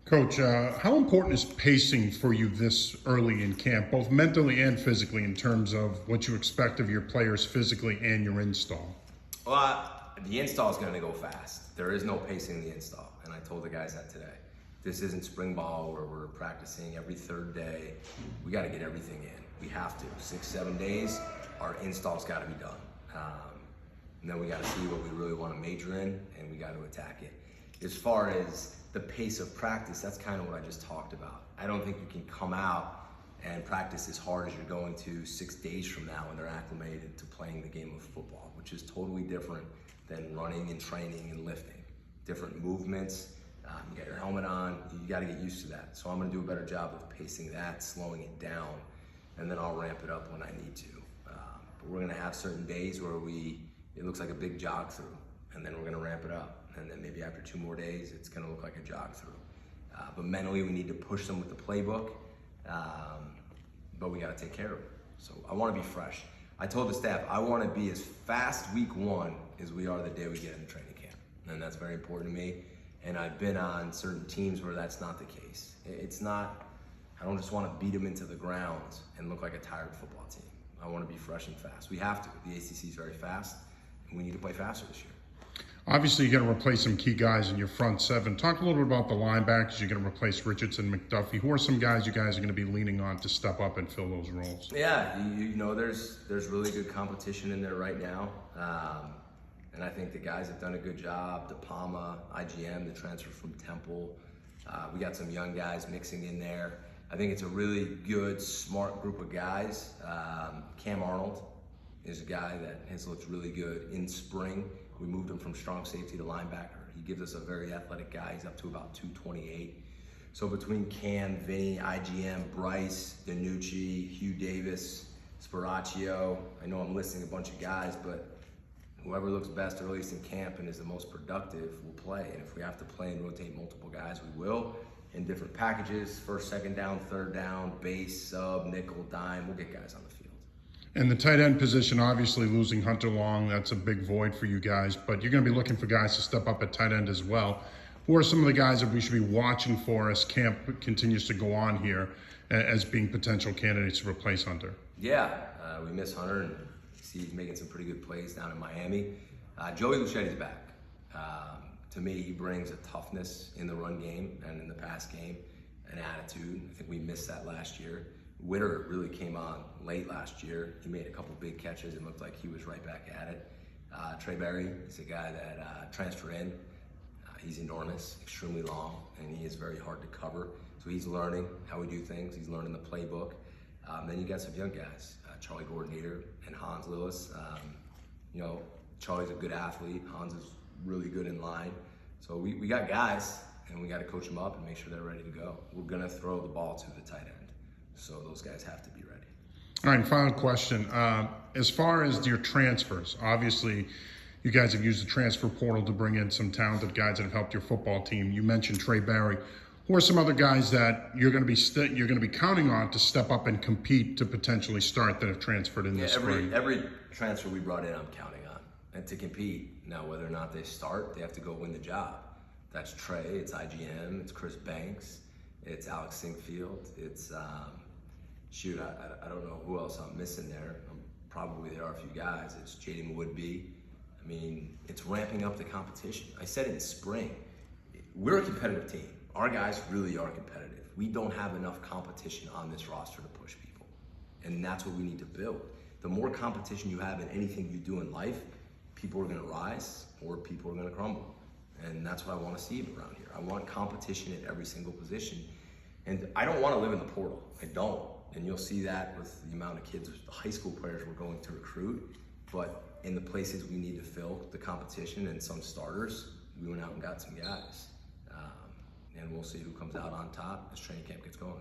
Coach, how important is pacing for you this early in camp, both mentally and physically, in terms of what you expect of your players physically and your install? Well, the install is going to go fast. There is no pacing the install, and I told the guys that today. This isn't spring ball where we're practicing every third day. We got to get everything in. We have to. 6-7 days, our install's got to be done. And then we got to see what we really want to major in, and we got to attack it. As far as the pace of practice, that's kind of what I just talked about. I don't think you can come out and practice as hard as you're going to 6 days from now when they're acclimated to playing the game of football, which is totally different than running and training and lifting. Different movements, you got your helmet on, you got to get used to that. So I'm going to do a better job of pacing that, slowing it down, and then I'll ramp it up when I need to. But we're going to have certain days where it looks like a big jog through, and then we're going to ramp it up. And then maybe after 2 more days, it's going to look like a jog through. But mentally, we need to push them with the playbook, but we got to take care of it. So I want to be fresh. I told the staff, I want to be as fast week 1 as we are the day we get in the training camp. And that's very important to me. And I've been on certain teams where that's not the case. It's not, I don't just want to beat them into the ground and look like a tired football team. I want to be fresh and fast. We have to. The ACC is very fast, and we need to play faster this year. Obviously, you're going to replace some key guys in your front seven. Talk a little bit about the linebackers. You're going to replace Richardson, McDuffie. Who are some guys you guys are going to be leaning on to step up and fill those roles? Yeah, you know, there's really good competition in there right now. And I think the guys have done a good job. DePalma, IGM, the transfer from Temple. We got some young guys mixing in there. I think it's a really good, smart group of guys. Cam Arnold is a guy that has looked really good in spring. We moved him from strong safety to linebacker. He gives us a very athletic guy. He's up to about 228. So between Cam, Vinny, IGM, Bryce, Danucci, Hugh Davis, Sparacchio, I know I'm listing a bunch of guys, but whoever looks best earliest in camp and is the most productive will play. And if we have to play and rotate multiple guys, we will. In different packages, first, second down, third down, base, sub, nickel, dime, we'll get guys on the field. And the tight end position, obviously losing Hunter Long, that's a big void for you guys, but you're going to be looking for guys to step up at tight end as well. Who are some of the guys that we should be watching for as camp continues to go on here as being potential candidates to replace Hunter? Yeah, we miss Hunter, and see he's making some pretty good plays down in Miami. Joey Luchetti's back. To me, he brings a toughness in the run game and in the pass game, an attitude. I think we missed that last year. Witter really came on late last year. He made a couple big catches and looked like he was right back at it. Trey Berry is a guy that transferred in. He's enormous, extremely long, and he is very hard to cover. So he's learning how we do things. He's learning the playbook. Then you got some young guys, Charlie Gordon-Nader and Hans Lewis. You know, Charlie's a good athlete. Hans is really good in line. So we got guys, and we got to coach them up and make sure they're ready to go. We're going to throw the ball to the tight end. So those guys have to be ready. All right, final question. As far as your transfers, obviously you guys have used the transfer portal to bring in some talented guys that have helped your football team. You mentioned Trey Berry. Who are some other guys that you're going to be counting on to step up and compete to potentially start that have transferred in this spring? Every transfer we brought in, I'm counting on, and to compete. Now, whether or not they start, they have to go win the job. That's Trey. It's IGM. It's Chris Banks. It's Alex Sinkfield. It's shoot, I don't know who else I'm missing there. Probably there are a few guys. It's Jaden Woodby. I mean, it's ramping up the competition. I said in spring, we're a competitive team. Our guys really are competitive. We don't have enough competition on this roster to push people. And that's what we need to build. The more competition you have in anything you do in life, people are gonna rise or people are gonna crumble. And that's what I wanna see around here. I want competition at every single position. And I don't wanna live in the portal, I don't. And you'll see that with the amount of kids, the high school players we're going to recruit. But in the places we need to fill the competition and some starters, we went out and got some guys. And we'll see who comes out on top as training camp gets going.